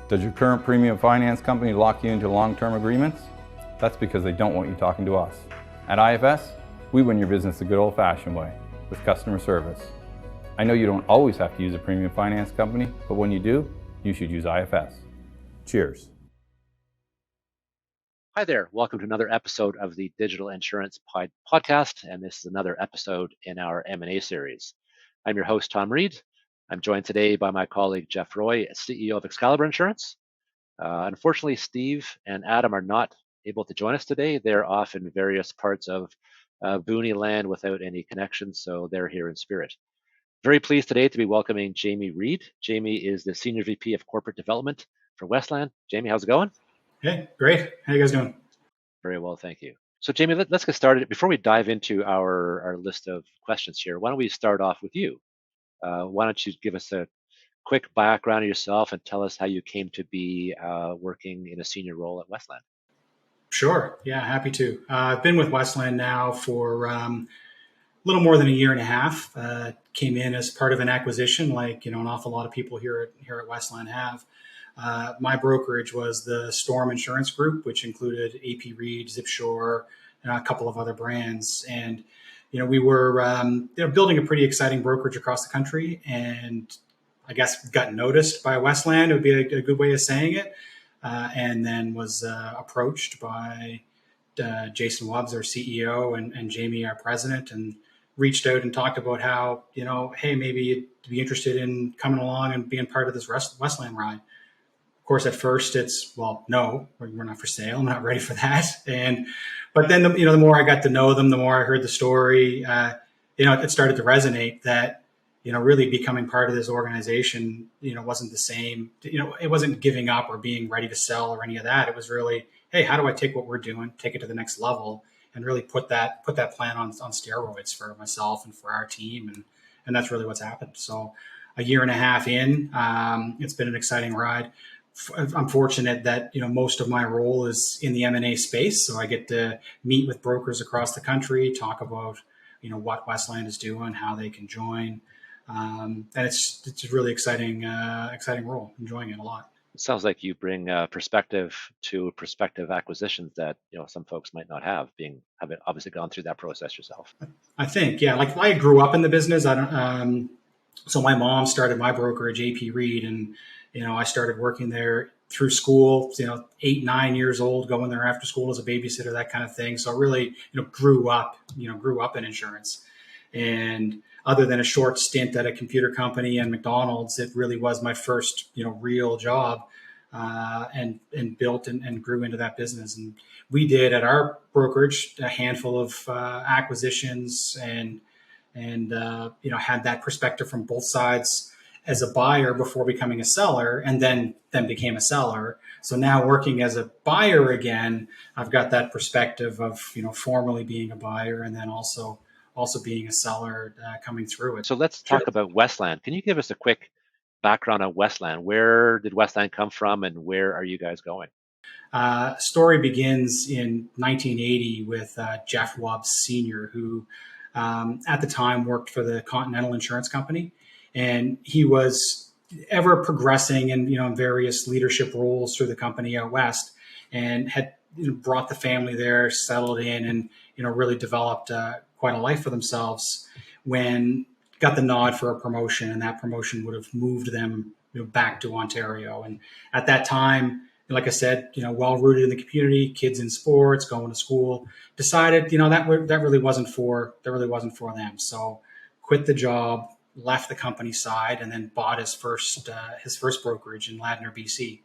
Does your current premium finance company lock you into long-term agreements? That's because they don't want you talking to us. At IFS, we win your business the good old-fashioned way, with customer service. I know you don't always have to use a premium finance company, but when you do, you should use IFS. Cheers. Hi there, welcome to another episode of the Digital Insurance Podcast, and this is another episode in our M&A series. I'm your host, Tom Reid. I'm joined today by my colleague, Jeff Roy, CEO of Excalibur Insurance. Unfortunately, Steve and Adam are not able to join us today. They're off in various parts of Booney land without any connection, so they're here in spirit. Very pleased today to be welcoming Jamie Reid. Jamie is the Senior VP of Corporate Development for Westland. Jamie, how's it going? Hey, great. How you guys doing? Very well, thank you. So Jamie, let's get started. Before we dive into our list of questions here, why don't we start off with you? Why don't you give us a quick background of yourself and tell us how you came to be working in a senior role at Westland? Sure. Yeah, happy to. I've been with Westland now for a little more than a year and a half. Came in as part of an acquisition, like an awful lot of people here at Westland have. My brokerage was the Storm Insurance Group, which included AP Reid, Zipshore, and a couple of other brands. And we were building a pretty exciting brokerage across the country, and I guess got noticed by Westland. It would be a good way of saying it. And then was approached by Jason Wobbs, our CEO, and Jamie, our president, and reached out and talked about how, hey, maybe you'd be interested in coming along and being part of this Westland ride. Of course, at first it's, well, no, we're not for sale. I'm not ready for that. But then, the more I got to know them, the more I heard the story, it started to resonate that, really becoming part of this organization, wasn't the same, it wasn't giving up or being ready to sell or any of that. It was really, hey, how do I take what we're doing, take it to the next level, and really put that plan on steroids for myself and for our team. And that's really what's happened. So a year and a half in, it's been an exciting ride. I'm fortunate that, most of my role is in the M&A space. So I get to meet with brokers across the country, talk about, what Westland is doing, how they can join. And it's a really exciting role. Enjoying it a lot. It sounds like you bring perspective to prospective acquisitions that, some folks might not have, having obviously gone through that process yourself. I think, yeah, like I grew up in the business. So my mom started my brokerage, AP Reid, and, I started working there through school, 8, 9 years old, going there after school as a babysitter, that kind of thing. So I really, grew up in insurance. And other than a short stint at a computer company and McDonald's, it really was my first, real job, and built and grew into that business. And we did at our brokerage a handful of acquisitions and had that perspective from both sides as a buyer before becoming a seller, and then became a seller. So now working as a buyer again, I've got that perspective of, formerly being a buyer and then also being a seller coming through it. So let's talk about Westland. Can you give us a quick background on Westland? Where did Westland come from and where are you guys going? Story begins in 1980 with Jeff Wobbs Sr., who at the time worked for the Continental Insurance Company. And he was ever progressing in various leadership roles through the company out west, and had brought the family there, settled in, and really developed quite a life for themselves. When got the nod for a promotion, and that promotion would have moved them back to Ontario. And at that time, like I said, well rooted in the community, kids in sports, going to school, decided that really wasn't for them. So quit the job, left the company side, and then bought his first brokerage in Ladner, BC,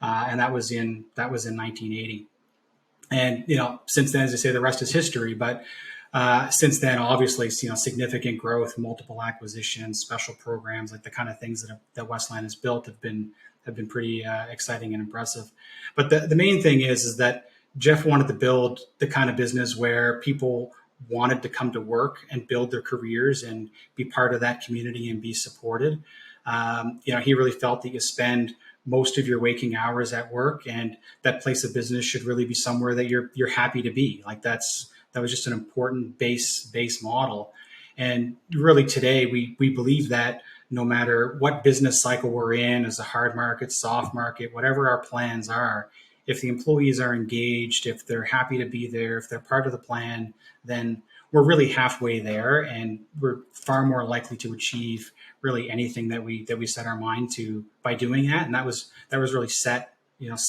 and that was in 1980. And since then, as I say, the rest is history. But since then, obviously, significant growth, multiple acquisitions, special programs, like the kind of things that Westland has built have been pretty exciting and impressive. But the main thing is that Jeff wanted to build the kind of business where people wanted to come to work and build their careers and be part of that community and be supported. He really felt that you spend most of your waking hours at work, and that place of business should really be somewhere that you're happy to be. Like that was just an important base model. And really today we believe that no matter what business cycle we're in, as a hard market, soft market, whatever our plans are, if the employees are engaged, if they're happy to be there, if they're part of the plan, then we're really halfway there, and we're far more likely to achieve really anything that we set our mind to by doing that. And that was really set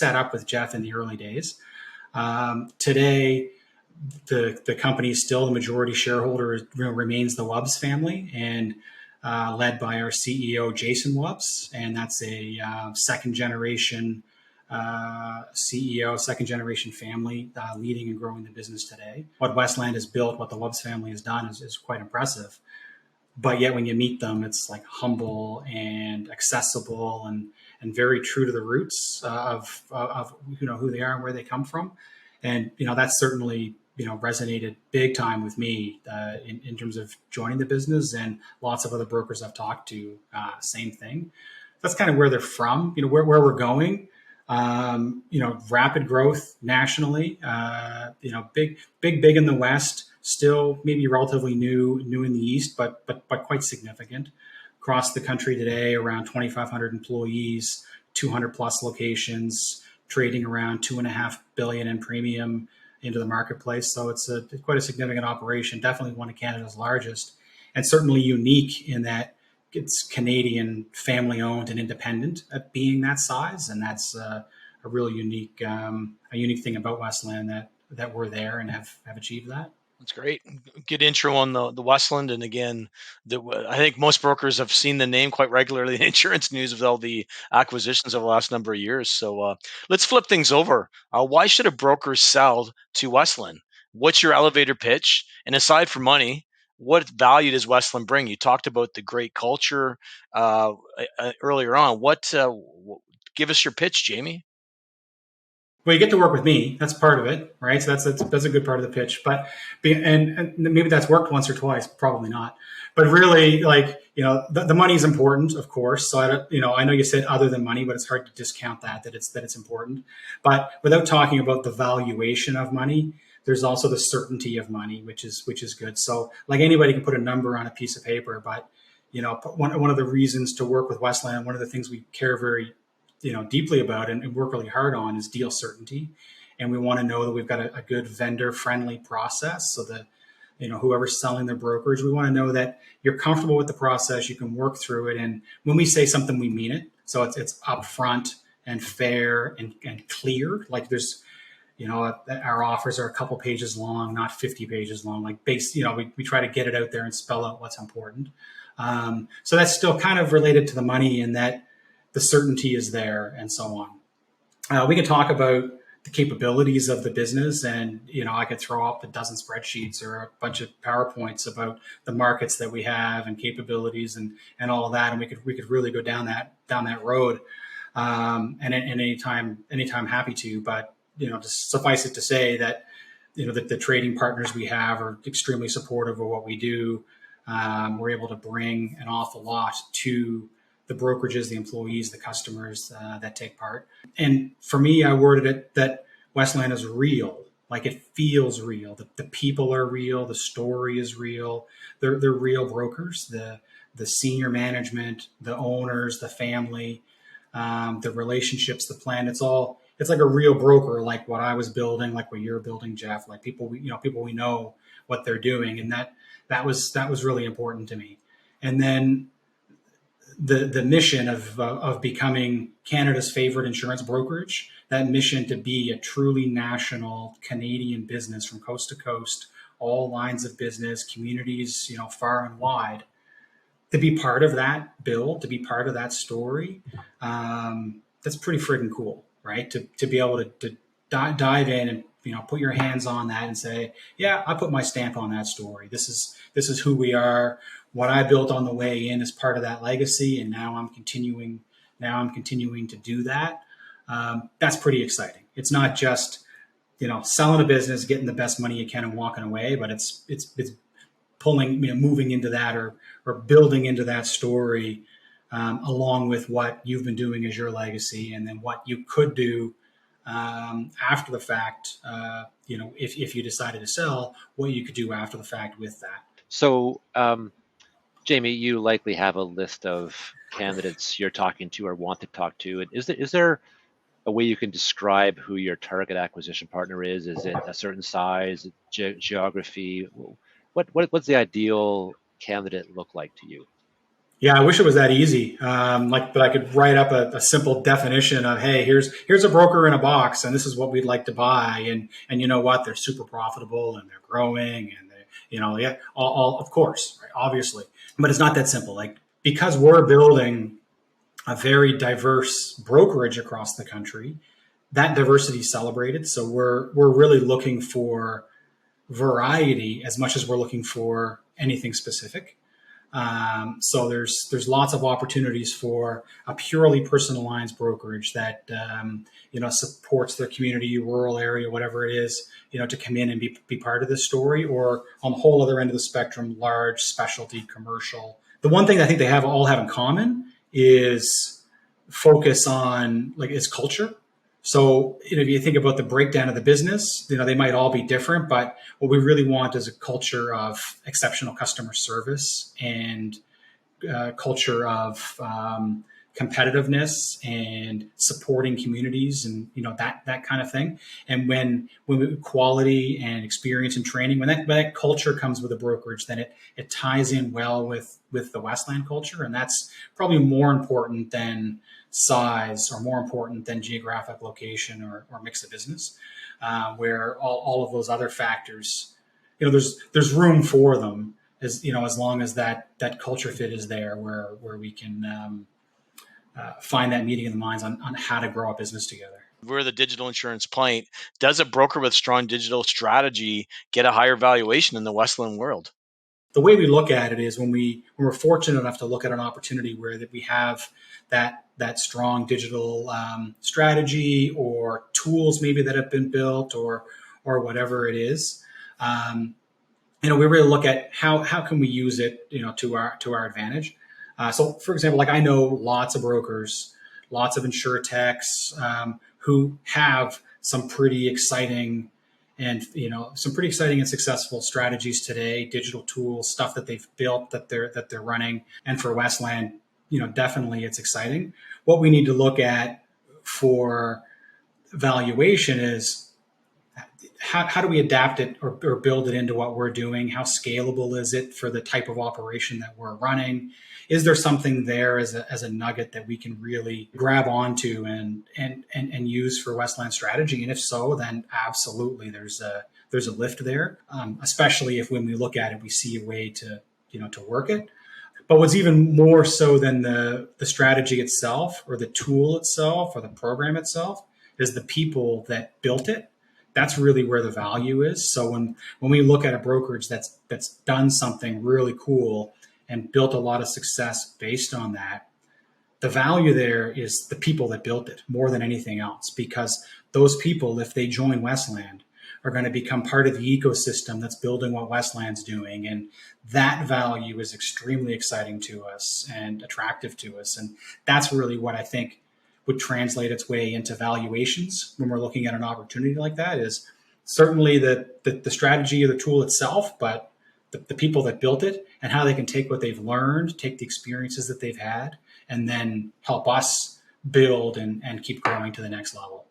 up with Jeff in the early days. Today, the company is still the majority shareholder remains the Wubbs family, and led by our CEO Jason Wubbs, and that's a second generation CEO, second generation family leading and growing the business today. What Westland has built, what the Wubbs family has done is quite impressive. But yet when you meet them, it's like humble and accessible and very true to the roots of who they are and where they come from. And that's certainly resonated big time with me in terms of joining the business, and lots of other brokers I've talked to, same thing. That's kind of where they're from, where we're going. Rapid growth nationally, big in the West, still maybe relatively new in the East, but quite significant. Across the country today, around 2,500 employees, 200 plus locations, trading around $2.5 billion in premium into the marketplace. So it's quite a significant operation, definitely one of Canada's largest, and certainly unique in that it's Canadian, family owned and independent at being that size. And that's a really unique thing about Westland, that we're there and have achieved that. That's great. Good intro on the Westland. And again, I think most brokers have seen the name quite regularly in insurance news with all the acquisitions over the last number of years. So let's flip things over. Why should a broker sell to Westland? What's your elevator pitch? And aside from money, what value does Westland bring? You talked about the great culture earlier on. Give us your pitch, Jamie. Well, you get to work with me. That's part of it, right? So that's a good part of the pitch. But and maybe that's worked once or twice, probably not. But really, the money is important, of course. So I know you said other than money, but it's hard to discount that it's important. But without talking about the valuation of money, there's also the certainty of money, which is good. So like anybody can put a number on a piece of paper, but one of the reasons to work with Westland, one of the things we care very deeply about and work really hard on is deal certainty. And we want to know that we've got a good vendor friendly process, so that, whoever's selling their brokerage, we want to know that you're comfortable with the process, you can work through it. And when we say something, we mean it. So it's upfront and fair and clear. Like there's, our offers are a couple pages long, not 50 pages long, we try to get it out there and spell out what's important. So that's still kind of related to the money, in that the certainty is there and so on. We can talk about the capabilities of the business, and I could throw up a dozen spreadsheets or a bunch of PowerPoints about the markets that we have and capabilities and all of that, and we could really go down that road. And anytime happy to, but just suffice it to say that that the trading partners we have are extremely supportive of what we do. We're able to bring an awful lot to the brokerages, the employees, the customers that take part. And for me, I worded it that Westland is real. Like it feels real. The people are real. The story is real. They're real brokers. The senior management, the owners, the family, the relationships, the plan. It's like a real broker, like what I was building, like what you're building, Jeff. Like people we know what they're doing, and that was really important to me. And then the mission of becoming Canada's favorite insurance brokerage, that mission to be a truly national Canadian business from coast to coast, all lines of business, communities, far and wide, to be part of that build, to be part of that story, that's pretty friggin' cool, right? To be able to dive in and put your hands on that and say, yeah, I put my stamp on that story. This is who we are. What I built on the way in is part of that legacy, and now I'm continuing to do that. That's pretty exciting. It's not just selling a business, getting the best money you can, and walking away, but it's pulling, moving into that or building into that story, along with what you've been doing as your legacy, and then what you could do after the fact. If you decided to sell, what you could do after the fact with that. So Jamie, you likely have a list of candidates you're talking to or want to talk to. And is there a way you can describe who your target acquisition partner is? Is it a certain size, geography? What's the ideal candidate look like to you? Yeah, I wish it was that easy. But I could write up a simple definition of, hey, here's a broker in a box, and this is what we'd like to buy, and you know what, they're super profitable and they're growing, and they, yeah, all of course, right, obviously, but it's not that simple. Like, because we're building a very diverse brokerage across the country, that diversity is celebrated. So we're really looking for variety as much as we're looking for anything specific. So there's lots of opportunities for a purely personal lines brokerage that supports their community, rural area, whatever it is, to come in and be part of this story, or on the whole other end of the spectrum, large specialty commercial. The one thing I think they all have in common is focus on is culture. So, if you think about the breakdown of the business, they might all be different, but what we really want is a culture of exceptional customer service and culture of competitiveness and supporting communities, and that kind of thing. And when quality and experience and training, when that culture comes with a brokerage, then it ties in well with the Westland culture, and that's probably more important than size, or more important than geographic location or mix of business, where all of those other factors, there's room for them, as long as that culture fit is there, where we can find that meeting of the minds on how to grow a business together. We're the digital insurance client. Does a broker with strong digital strategy get a higher valuation in the Westland world? The way we look at it is when we're fortunate enough to look at an opportunity where that we have that strong digital strategy, or tools maybe that have been built, or whatever it is. We really look at how can we use it, to our advantage. So, for example, I know lots of brokers, lots of insurtechs who have some pretty exciting and successful strategies today, digital tools, stuff that they've built that they're running. And for Westland, definitely it's exciting. What we need to look at for valuation is how do we adapt it or build it into what we're doing? How scalable is it for the type of operation that we're running? Is there something there as a nugget that we can really grab onto and use for Westland strategy? And if so, then absolutely there's a lift there, especially if when we look at it, we see a way to work it. But what's even more so than the strategy itself, or the tool itself, or the program itself, is the people that built it. That's really where the value is. So when we look at a brokerage that's done something really cool and built a lot of success based on that, the value there is the people that built it more than anything else, because those people, if they join Westland, are going to become part of the ecosystem that's building what Westland's doing. And that value is extremely exciting to us and attractive to us. And that's really what I think would translate its way into valuations when we're looking at an opportunity like that, is certainly the strategy or the tool itself, but the people that built it and how they can take what they've learned, take the experiences that they've had, and then help us build and keep growing to the next level.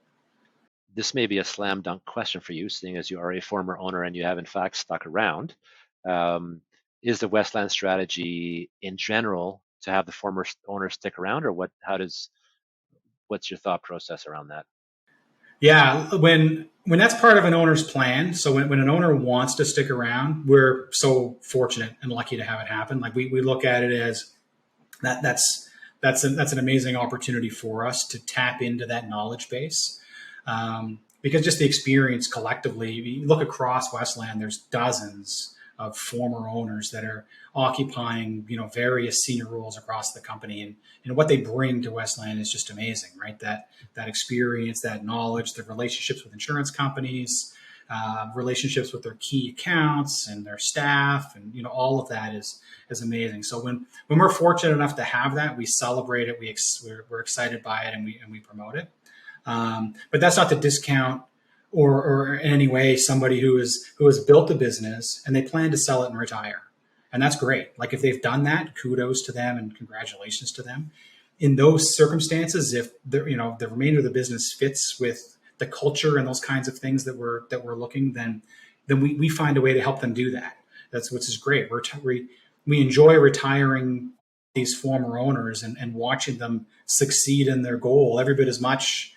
This may be a slam dunk question for you, seeing as you are a former owner and you have in fact stuck around. Is the Westland strategy in general to have the former owner stick around, or what's your thought process around that? Yeah, when that's part of an owner's plan, so when an owner wants to stick around, we're so fortunate and lucky to have it happen. We look at it as that's an amazing opportunity for us to tap into that knowledge base. Because just the experience collectively, you look across Westland, there's dozens of former owners that are occupying, various senior roles across the company, and what they bring to Westland is just amazing, right? That experience, that knowledge, the relationships with insurance companies, relationships with their key accounts and their staff, and all of that is amazing. So when we're fortunate enough to have that, we celebrate it, we're excited by it, and we promote it. But that's not to discount or in any way somebody who has built a business and they plan to sell it and retire. And that's great. Like if they've done that, kudos to them and congratulations to them. In those circumstances, if the remainder of the business fits with the culture and those kinds of things that we're looking, then we find a way to help them do that. Which is great. We enjoy retiring these former owners and watching them succeed in their goal every bit as much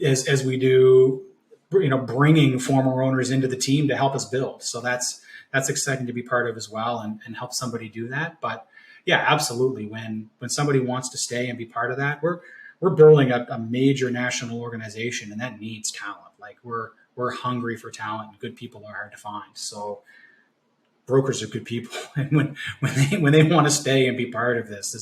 as we do, bringing former owners into the team to help us build. So that's exciting to be part of as well and help somebody do that. But yeah, absolutely. When somebody wants to stay and be part of that, we're building a major national organization, and that needs talent. Like we're hungry for talent, and good people are hard to find. So brokers are good people, and when they want to stay and be part of this,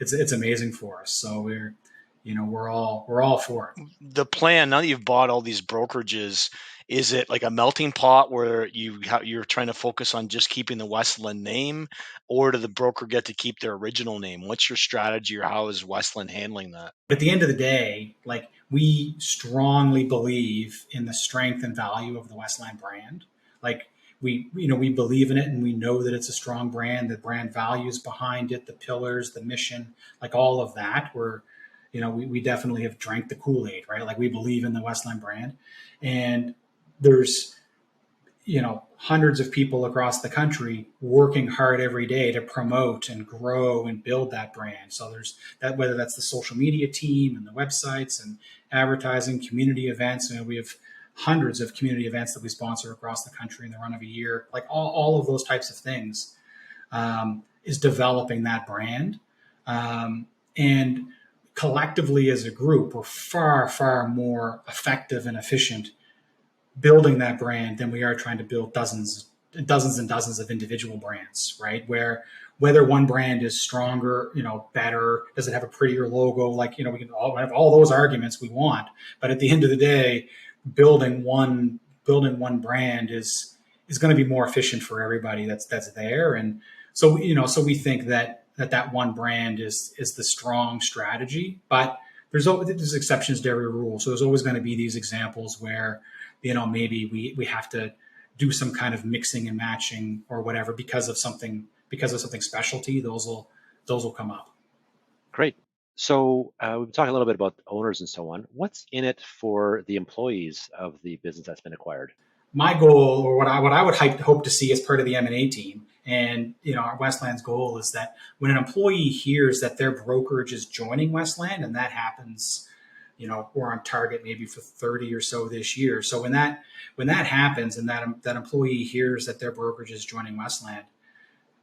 it's amazing for us. So we're all for it. The plan, now that you've bought all these brokerages, is it like a melting pot where you're trying to focus on just keeping the Westland name, or do the broker get to keep their original name? What's your strategy, or how is Westland handling that? At the end of the day, like we strongly believe in the strength and value of the Westland brand. Like we believe in it, and we know that it's a strong brand, the brand values behind it, the pillars, the mission, like all of that. We definitely have drank the Kool-Aid, right? Like we believe in the Westland brand, and there's, hundreds of people across the country working hard every day to promote and grow and build that brand. So there's that, whether that's the social media team and the websites and advertising, community events. We have hundreds of community events that we sponsor across the country in the run of a year. Like all of those types of things is developing that brand. And collectively as a group, we're far, far more effective and efficient building that brand than we are trying to build dozens and dozens of individual brands, right? Whether one brand is stronger, better, does it have a prettier logo? Like, we can all have all those arguments we want, but at the end of the day, building one brand is going to be more efficient for everybody that's there. And so, we think that one brand is the strong strategy, but there's exceptions to every rule. So there's always going to be these examples where, maybe we have to do some kind of mixing and matching or whatever because of something specialty. Those will come up. Great. So we've talked a little bit about owners and so on. What's in it for the employees of the business that's been acquired? My goal, or what I would hope to see as part of the M&A team, and our Westland's goal is that when an employee hears that their brokerage is joining Westland, and that happens, we're on target maybe for 30 or so this year. So when that happens, and that employee hears that their brokerage is joining Westland,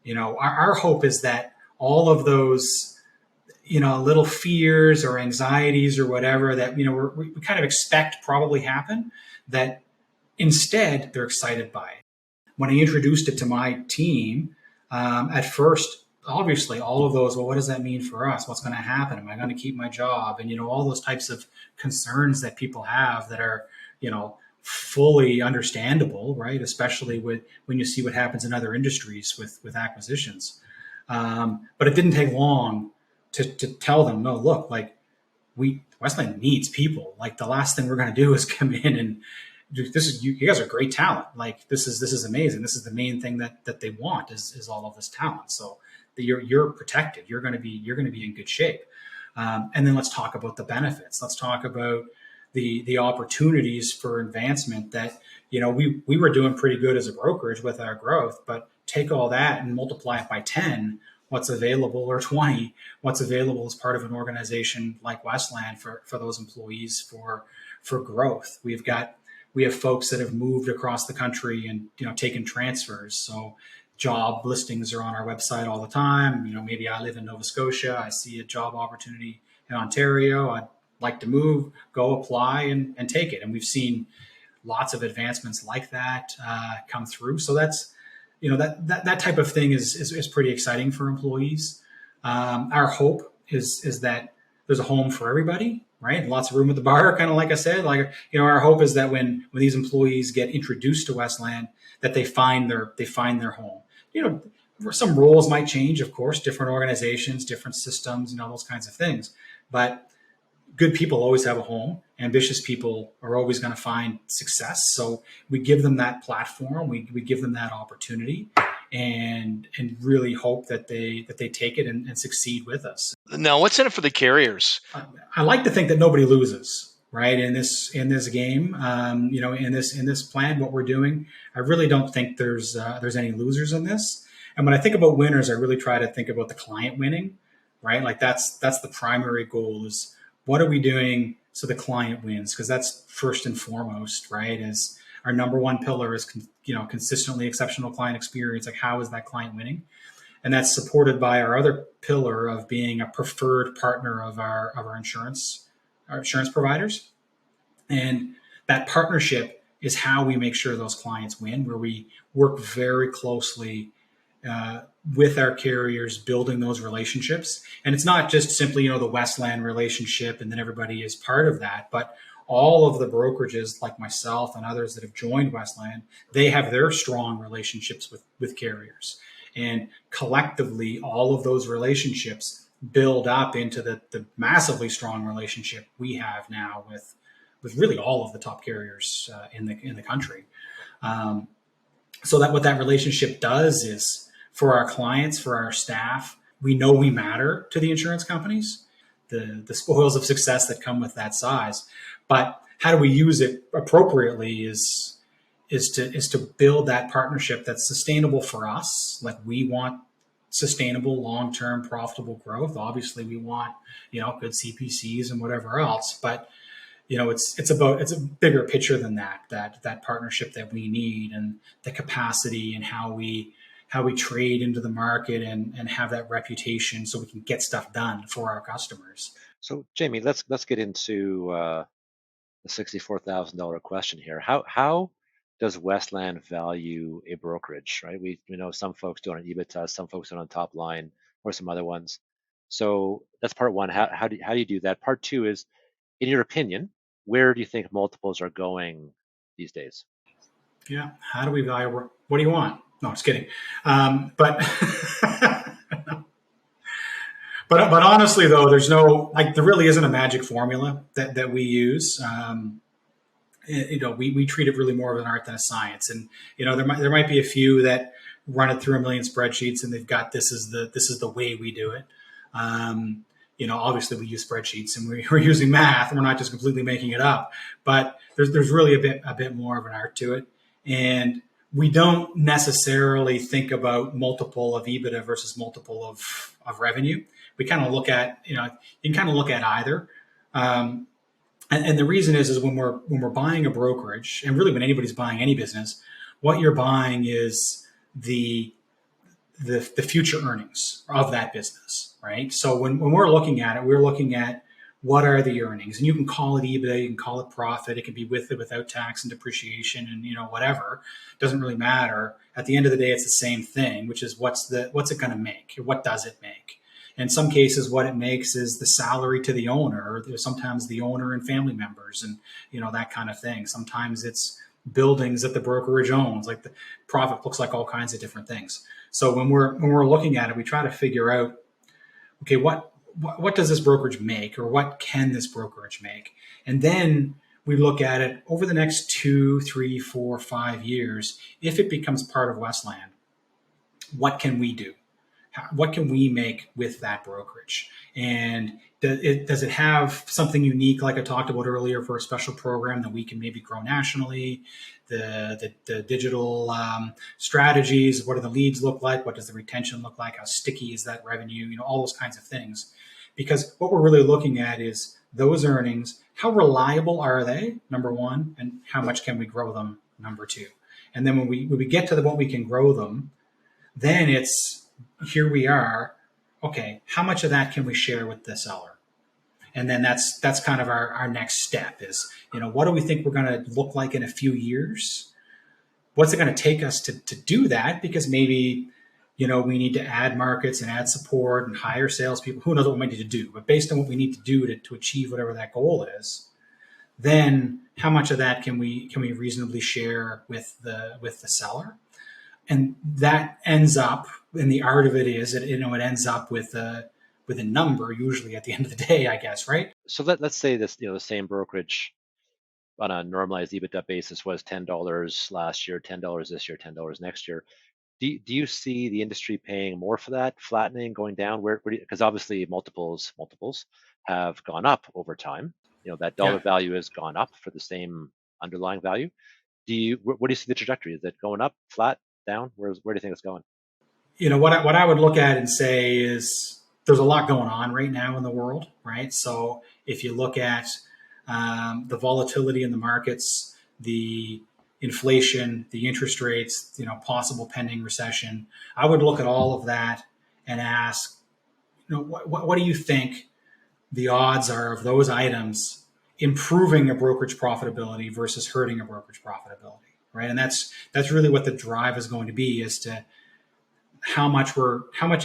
our hope is that all of those little fears or anxieties or whatever that we kind of expect probably happen, that instead they're excited by it. When I introduced it to my team, at first, obviously all of those, well, what does that mean for us? What's going to happen? Am I going to keep my job? And all those types of concerns that people have that are fully understandable, right? Especially when you see what happens in other industries with acquisitions. But it didn't take long to tell them, no, look, like Westland needs people. Like the last thing we're going to do is come in and you guys are great talent. Like this is amazing. This is the main thing that they want is all of this talent. So you're protected. You're going to be in good shape. And then let's talk about the benefits. Let's talk about the opportunities for advancement that, we were doing pretty good as a brokerage with our growth, but take all that and multiply it by 10, what's available, or 20, what's available as part of an organization like Westland for those employees for growth. We have folks that have moved across the country and, taken transfers. So job listings are on our website all the time. Maybe I live in Nova Scotia. I see a job opportunity in Ontario. I'd like to move, go apply and take it. And we've seen lots of advancements like that come through. So that's, that type of thing is pretty exciting for employees. Our hope is that there's a home for everybody, right? Lots of room at the bar, kind of like I said. Like, our hope is that when these employees get introduced to Westland, that they find their home. Some roles might change, of course, different organizations, different systems, those kinds of things. But good people always have a home. Ambitious people are always going to find success. So we give them that platform. We give them that opportunity. and really hope that they take it and succeed with us. Now, what's in it for the carriers? I like to think that nobody loses, right? In this game, in this plan, what we're doing, I really don't think there's any losers in this. And when I think about winners, I really try to think about the client winning, right? Like that's the primary goal is what are we doing so the client wins? Because that's first and foremost, right? As our number one pillar is consistently exceptional client experience. Like how is that client winning? And that's supported by our other pillar of being a preferred partner of our insurance providers. And that partnership is how we make sure those clients win, where we work very closely with our carriers, building those relationships. And it's not just simply, the Westland relationship and then everybody is part of that, but all of the brokerages like myself and others that have joined Westland, they have their strong relationships with carriers. And collectively, all of those relationships build up into the massively strong relationship we have now with really all of the top carriers in the country. So that what that relationship does is for our clients, for our staff, we know we matter to the insurance companies, the spoils of success that come with that size. But how do we use it appropriately is to build that partnership that's sustainable for us. Like we want sustainable, long-term, profitable growth. Obviously, we want good CPCs and whatever else. But it's a bigger picture than that partnership that we need and the capacity and how we trade into the market and have that reputation so we can get stuff done for our customers. So Jamie, let's get into the $64,000 question here. How does Westland value a brokerage, right? We know some folks do it on EBITDA, some folks do it on top line, or some other ones. So that's part one. How do you do that? Part two is, in your opinion, where do you think multiples are going these days? Yeah. How do we value? What do you want? No, just kidding. But honestly, though, there really isn't a magic formula that we use. We treat it really more of an art than a science. And, there might be a few that run it through a million spreadsheets and they've got, this is the way we do it. Obviously we use spreadsheets and we're using math and we're not just completely making it up, but there's really a bit more of an art to it. And we don't necessarily think about multiple of EBITDA versus multiple of revenue. We kind of look at, you can kind of look at either. And the reason is when we're buying a brokerage, and really when anybody's buying any business, what you're buying is the future earnings of that business, right? So when we're looking at it, we're looking at what are the earnings, and you can call it EBITDA, you can call it profit, it can be with it without tax and depreciation, and whatever. It doesn't really matter. At the end of the day, it's the same thing, which is what's it going to make? What does it make? In some cases, what it makes is the salary to the owner, or sometimes the owner and family members, and that kind of thing. Sometimes it's buildings that the brokerage owns. Like the profit looks like all kinds of different things. So when we're looking at it, we try to figure out, okay, what does this brokerage make, or what can this brokerage make? And then we look at it over the next 2, 3, 4, 5 years. If it becomes part of Westland, what can we do? What can we make with that brokerage? And does it have something unique, like I talked about earlier, for a special program that we can maybe grow nationally? The digital strategies, what do the leads look like? What does the retention look like? How sticky is that revenue? All those kinds of things. Because what we're really looking at is those earnings, how reliable are they, number one, and how much can we grow them, number two. And then when we get to what we can grow them, then it's, here we are, okay, how much of that can we share with the seller? And then that's kind of our next step is, what do we think we're going to look like in a few years? What's it going to take us to do that? Because maybe, we need to add markets and add support and hire salespeople. Who knows what we might need to do? But based on what we need to do to achieve whatever that goal is, then how much of that can we reasonably share with the seller? And that ends up, and the art of it is, it ends up with a number usually at the end of the day, I guess, right? So let's say this, the same brokerage on a normalized EBITDA basis was $10 last year, $10 this year, $10 next year. Do you see the industry paying more for that, flattening, going down? Where because obviously multiples have gone up over time. That dollar Yeah. value has gone up for the same underlying value. What do you see the trajectory? Is it going up, flat, down? Where do you think it's going? What I would look at and say is there's a lot going on right now in the world, right? So if you look at the volatility in the markets, the inflation, the interest rates, possible pending recession, I would look at all of that and ask, what do you think the odds are of those items improving a brokerage profitability versus hurting a brokerage profitability, right? And that's really what the drive is going to be, is to how much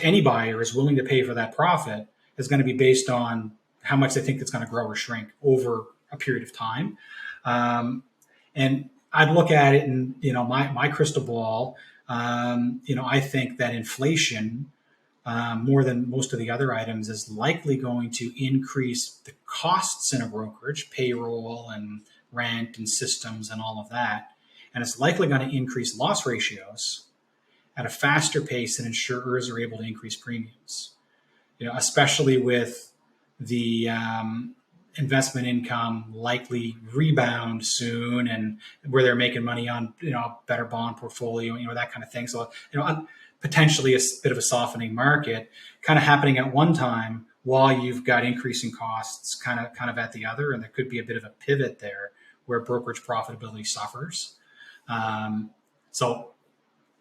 any buyer is willing to pay for that profit is going to be based on how much they think it's going to grow or shrink over a period of time. And I'd look at it and, my crystal ball, I think that inflation, more than most of the other items, is likely going to increase the costs in a brokerage, payroll and rent and systems and all of that. And it's likely going to increase loss ratios at a faster pace than insurers are able to increase premiums. Especially with the investment income likely rebound soon, and where they're making money on better bond portfolio, that kind of thing. So potentially a bit of a softening market kind of happening at one time while you've got increasing costs kind of at the other, and there could be a bit of a pivot there where brokerage profitability suffers. So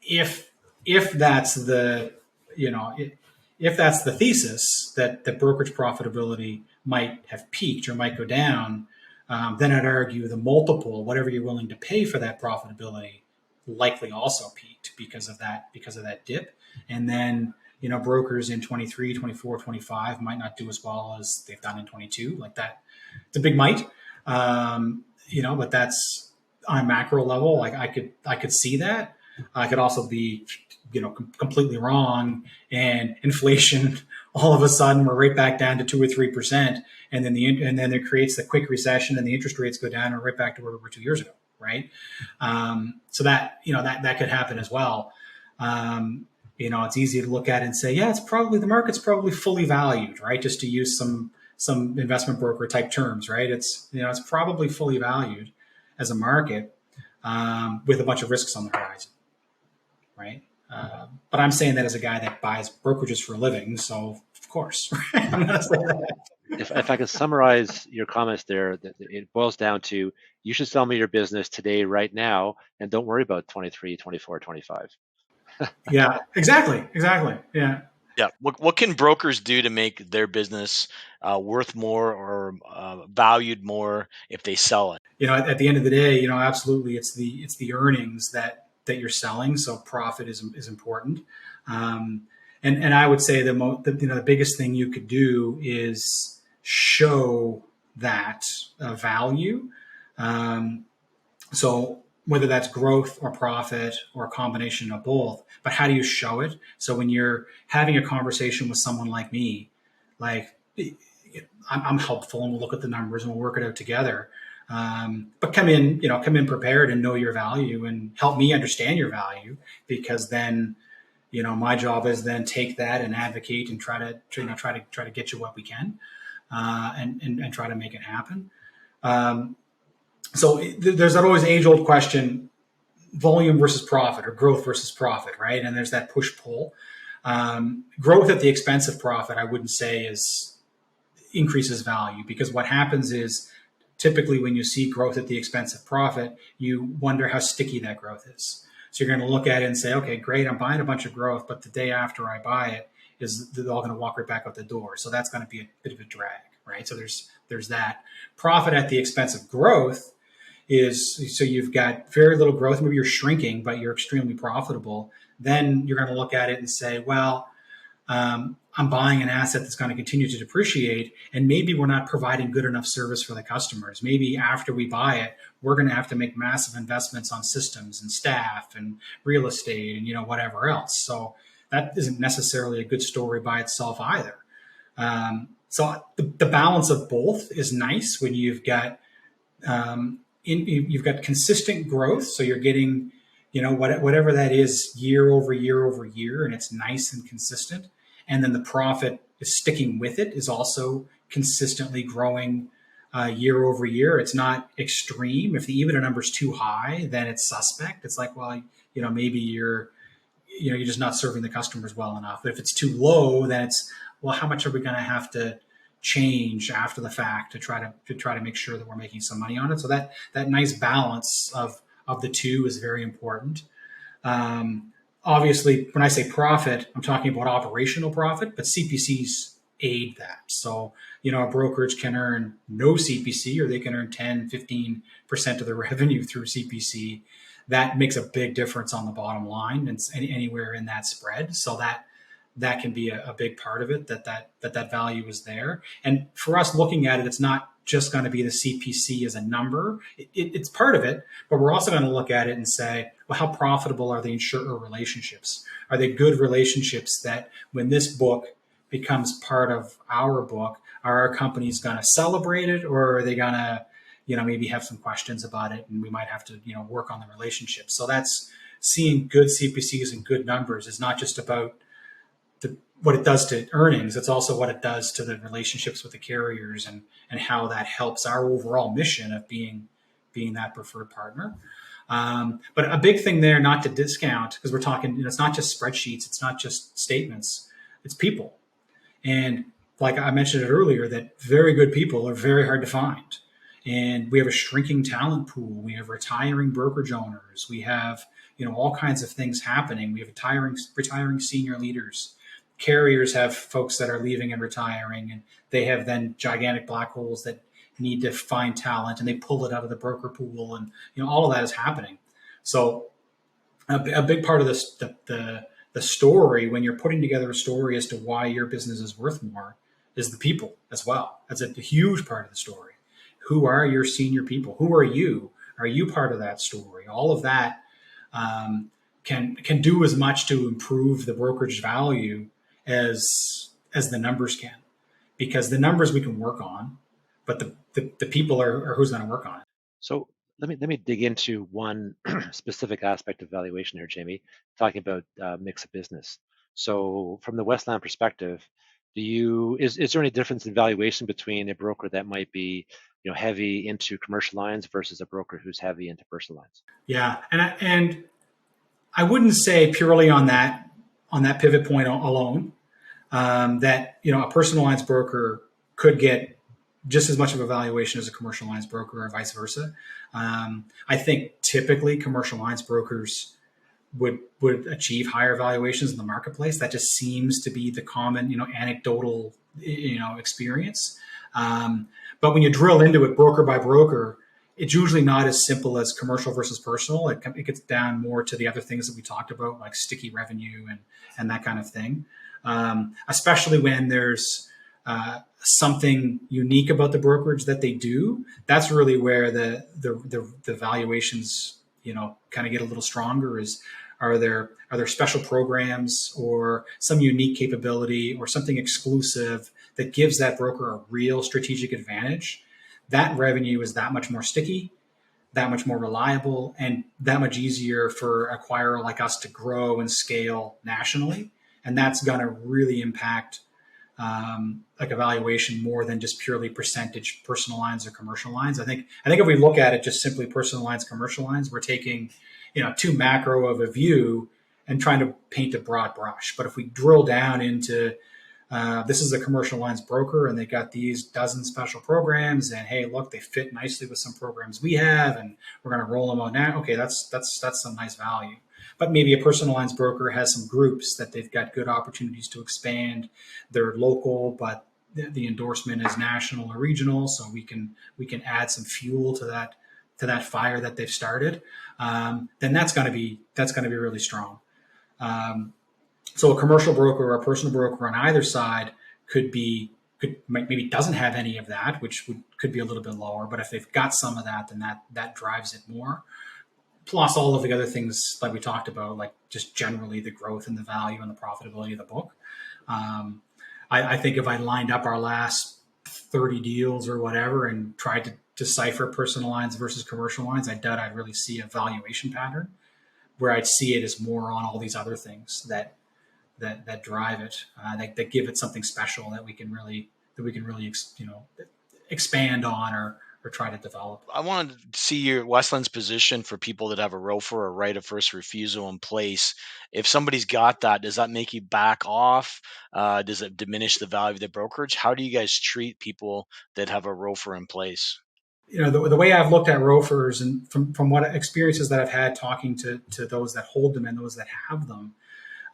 if that's the if that's the thesis that brokerage profitability might have peaked or might go down, then I'd argue the multiple, whatever you're willing to pay for that profitability, likely also peaked because of that dip. And then brokers in 23, 24, 25 might not do as well as they've done in 22. Like that, it's a big might. But that's on a macro level. Like I could see that. I could also be completely wrong, and inflation all of a sudden we're right back down to 2 or 3%, and then there creates the quick recession and the interest rates go down and we're right back to where we were 2 years ago, right? So that that could happen as well. It's easy to look at it and say, yeah, the market's probably fully valued, right? Just to use some investment broker type terms, right? It's probably fully valued as a market, with a bunch of risks on the horizon, right? But I'm saying that as a guy that buys brokerages for a living, so of course. If I could summarize your comments there, it boils down to, you should sell me your business today, right now, and don't worry about 23, 24, 25. Yeah, exactly. Yeah. Yeah. What can brokers do to make their business worth more or valued more if they sell it? At the end of the day, absolutely, it's the earnings that you're selling. So profit is important. And I would say the biggest thing you could do is show that value. So whether that's growth or profit or a combination of both, but how do you show it? So when you're having a conversation with someone like me, like I'm helpful, and we'll look at the numbers and we'll work it out together. But come in prepared and know your value and help me understand your value, because then, my job is then take that and advocate and try to get you what we can, and try to make it happen. So there's that always age old question, volume versus profit or growth versus profit, right? And there's that push pull. Growth at the expense of profit, I wouldn't say increases value, because what happens is, typically when you see growth at the expense of profit, you wonder how sticky that growth is. So you're going to look at it and say, okay, great, I'm buying a bunch of growth, but the day after I buy it, they're all going to walk right back out the door. So that's going to be a bit of a drag, right? So there's that. Profit at the expense of growth is, so you've got very little growth, maybe you're shrinking, but you're extremely profitable. Then you're going to look at it and say, well, I'm buying an asset that's going to continue to depreciate, and maybe we're not providing good enough service for the customers. Maybe after we buy it, we're going to have to make massive investments on systems and staff and real estate and whatever else. So that isn't necessarily a good story by itself either. So the balance of both is nice when you've got you've got consistent growth, so you're getting whatever that is year over year over year, and it's nice and consistent. And then the profit is sticking with it is also consistently growing year over year. It's not extreme. If the EBITDA number is too high, then it's suspect. It's like, well, maybe you're just not serving the customers well enough. But if it's too low, then it's, well, how much are we going to have to change after the fact to try to make sure that we're making some money on it? So that nice balance of the two is very important. Obviously, when I say profit, I'm talking about operational profit, but CPCs aid that. So, a brokerage can earn no CPC, or they can earn 10, 15% of the revenue through CPC. That makes a big difference on the bottom line, and anywhere in that spread. So that can be a big part of it, that value is there. And for us looking at it, it's not just going to be the CPC as a number. It's part of it, but we're also going to look at it and say, well, how profitable are the insurer relationships? Are they good relationships that when this book becomes part of our book, are our companies going to celebrate it, or are they going to, maybe have some questions about it, and we might have to, work on the relationship. So that's seeing good CPCs and good numbers is not just about what it does to earnings. It's also what it does to the relationships with the carriers and how that helps our overall mission of being that preferred partner. But a big thing there, not to discount, because we're talking, it's not just spreadsheets, it's not just statements, it's people. And like I mentioned it earlier, that very good people are very hard to find. And we have a shrinking talent pool. We have retiring brokerage owners. We have, all kinds of things happening. We have retiring senior leaders. Carriers have folks that are leaving and retiring, and they have then gigantic black holes that need to find talent, and they pull it out of the broker pool, and all of that is happening. So a big part of this, the story, when you're putting together a story as to why your business is worth more, is the people as well. That's a huge part of the story. Who are your senior people? Who are you? Are you part of that story? All of that can do as much to improve the brokerage value as the numbers can, because the numbers we can work on, but the people are who's going to work on it. So let me dig into one specific aspect of valuation here, Jamie, talking about mix of business. So from the Westland perspective, is there any difference in valuation between a broker that might be heavy into commercial lines versus a broker who's heavy into personal lines? Yeah, and I wouldn't say purely on that pivot point alone that a personal lines broker could get just as much of a valuation as a commercial lines broker, or vice versa. I think typically commercial lines brokers would achieve higher valuations in the marketplace. That just seems to be the common, anecdotal, experience. But when you drill into it broker by broker, it's usually not as simple as commercial versus personal. It gets down more to the other things that we talked about, like sticky revenue and that kind of thing. Especially when there's something unique about the brokerage that they do. That's really where the valuations, kind of get a little stronger. Are there special programs or some unique capability or something exclusive that gives that broker a real strategic advantage? That revenue is that much more sticky, that much more reliable, and that much easier for an acquirer like us to grow and scale nationally. And that's going to really impact like a valuation more than just purely percentage personal lines or commercial lines. I think if we look at it just simply personal lines, commercial lines, we're taking too macro of a view and trying to paint a broad brush. But if we drill down into this is a commercial lines broker, and they got these dozen special programs, and hey, look, they fit nicely with some programs we have, and we're going to roll them out now. Okay, that's some nice value. But maybe a personal lines broker has some groups that they've got good opportunities to expand. They're local, but the endorsement is national or regional, so we can add some fuel to that fire that they've started. Then that's going to be really strong. So a commercial broker or a personal broker on either side maybe doesn't have any of that, which could be a little bit lower. But if they've got some of that, then that drives it more. Plus all of the other things like we talked about, like just generally the growth and the value and the profitability of the book. I think if I lined up our last 30 deals or whatever and tried to decipher personal lines versus commercial lines, I doubt I'd really see a valuation pattern. where I'd see it as more on all these other things that drive it, that give it something special that we can really expand on or try to develop. I wanted to see your Westland's position for people that have a ROFR or right of first refusal in place. If somebody's got that, does that make you back off? Does it diminish the value of the brokerage? How do you guys treat people that have a ROFR in place? The way I've looked at ROFRs, and from what experiences that I've had talking to those that hold them and those that have them,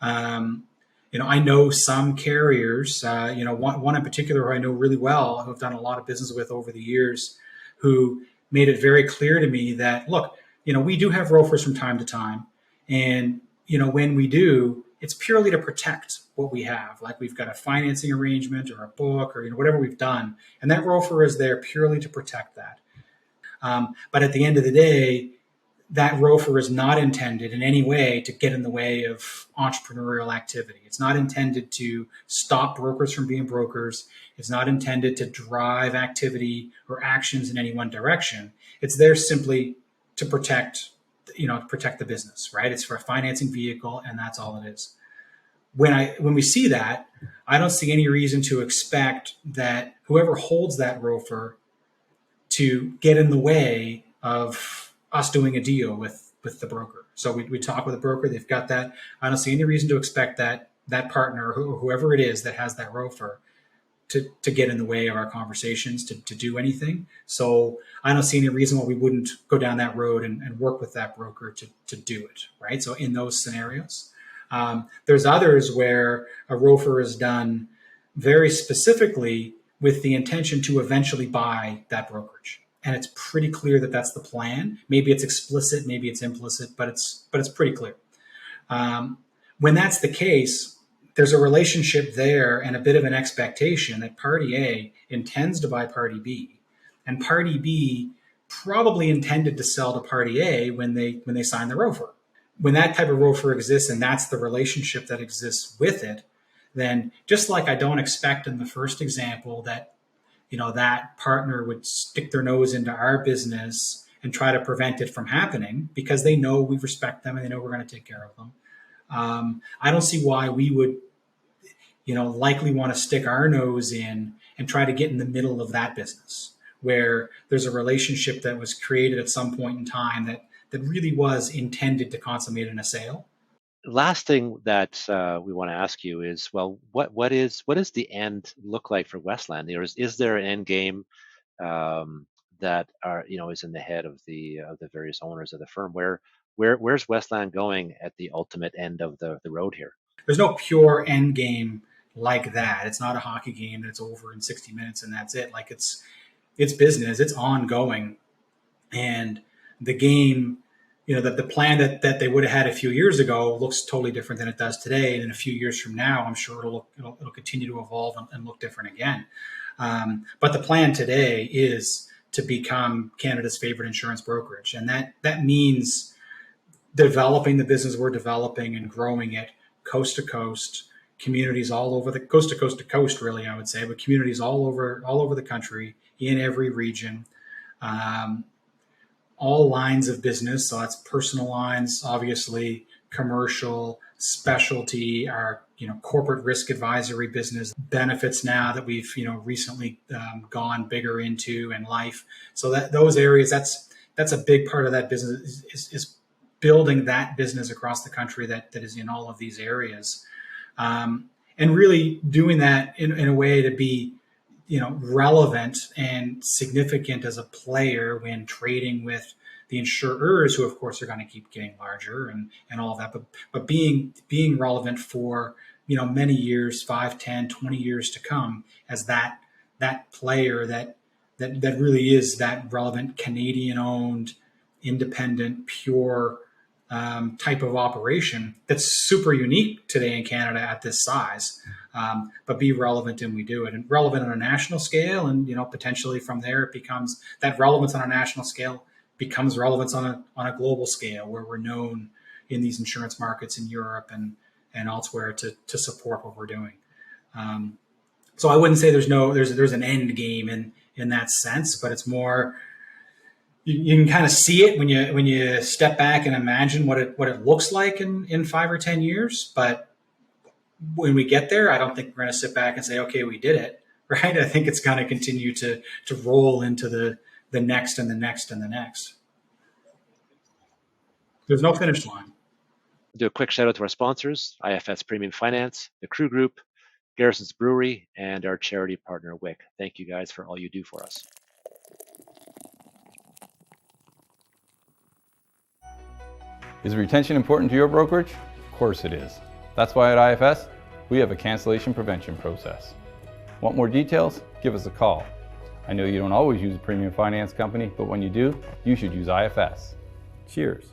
I know some carriers, one in particular who I know really well, who I've done a lot of business with over the years, who made it very clear to me that, look, we do have ROFRs from time to time. And, when we do, it's purely to protect what we have. Like we've got a financing arrangement or a book or, whatever we've done. And that ROFR is there purely to protect that. But at the end of the day, that ROFR is not intended in any way to get in the way of entrepreneurial activity. It's not intended to stop brokers from being brokers. It's not intended to drive activity or actions in any one direction. It's there simply to protect the business, right? It's for a financing vehicle, and that's all it is. When we see that, I don't see any reason to expect that whoever holds that ROFR to get in the way of us doing a deal with the broker. So we talk with the broker, they've got that. I don't see any reason to expect that partner or whoever it is that has that ROFR to get in the way of our conversations, to do anything. So I don't see any reason why we wouldn't go down that road and work with that broker to do it, right? So in those scenarios, there's others where a ROFR is done very specifically with the intention to eventually buy that brokerage. And it's pretty clear that that's the plan. Maybe it's explicit, maybe it's implicit, but it's pretty clear. When that's the case, there's a relationship there and a bit of an expectation that party A intends to buy party B, and party B probably intended to sell to party A when they sign the ROFR. When that type of ROFR exists and that's the relationship that exists with it, then just like I don't expect in the first example that that partner would stick their nose into our business and try to prevent it from happening because they know we respect them and they know we're going to take care of them. I don't see why we would, likely want to stick our nose in and try to get in the middle of that business where there's a relationship that was created at some point in time that really was intended to consummate in a sale. Last thing that we want to ask you is, well, what is the end look like for Westland? Is there an end game that is in the head of the various owners of the firm? Where's Westland going at the ultimate end of the road here? There's no pure end game like that. It's not a hockey game that's over in 60 minutes and that's it. Like it's business, it's ongoing, and the game. That the plan that they would have had a few years ago looks totally different than it does today. And in a few years from now, I'm sure it'll continue to evolve and look different again. But the plan today is to become Canada's favorite insurance brokerage. And that means developing the business we're developing and growing it coast to coast, communities all over the coast to coast, really, I would say, but communities all over the country, in every region. All lines of business. So that's personal lines, obviously, commercial, specialty, our corporate risk advisory business, benefits now that we've recently gone bigger into, and life. So that those areas, that's a big part of that business is building that business across the country that is in all of these areas, and really doing that in a way to be relevant and significant as a player when trading with the insurers, who of course are going to keep getting larger and all of that, but being relevant for many years, 5, 10, 20 years to come, as that player that really is that relevant Canadian owned, independent, pure type of operation that's super unique today in Canada at this size, but be relevant, and we do it, and relevant on a national scale, and potentially from there it becomes that relevance on a national scale becomes relevance on a global scale, where we're known in these insurance markets in Europe and elsewhere to support what we're doing. So I wouldn't say there's an end game in that sense, but it's more you can kind of see it when you step back and imagine what it looks like in 5 or 10 years. But when we get there, I don't think we're going to sit back and say, okay, we did it, right? I think it's going to continue to roll into the next and the next and the next. There's no finish line. Do a quick shout out to our sponsors, IFS Premium Finance, the Crew Group, Garrison's Brewery, and our charity partner, WIC. Thank you guys for all you do for us. Is retention important to your brokerage? Of course it is. That's why at IFS, we have a cancellation prevention process. Want more details? Give us a call. I know you don't always use a premium finance company, but when you do, you should use IFS. Cheers.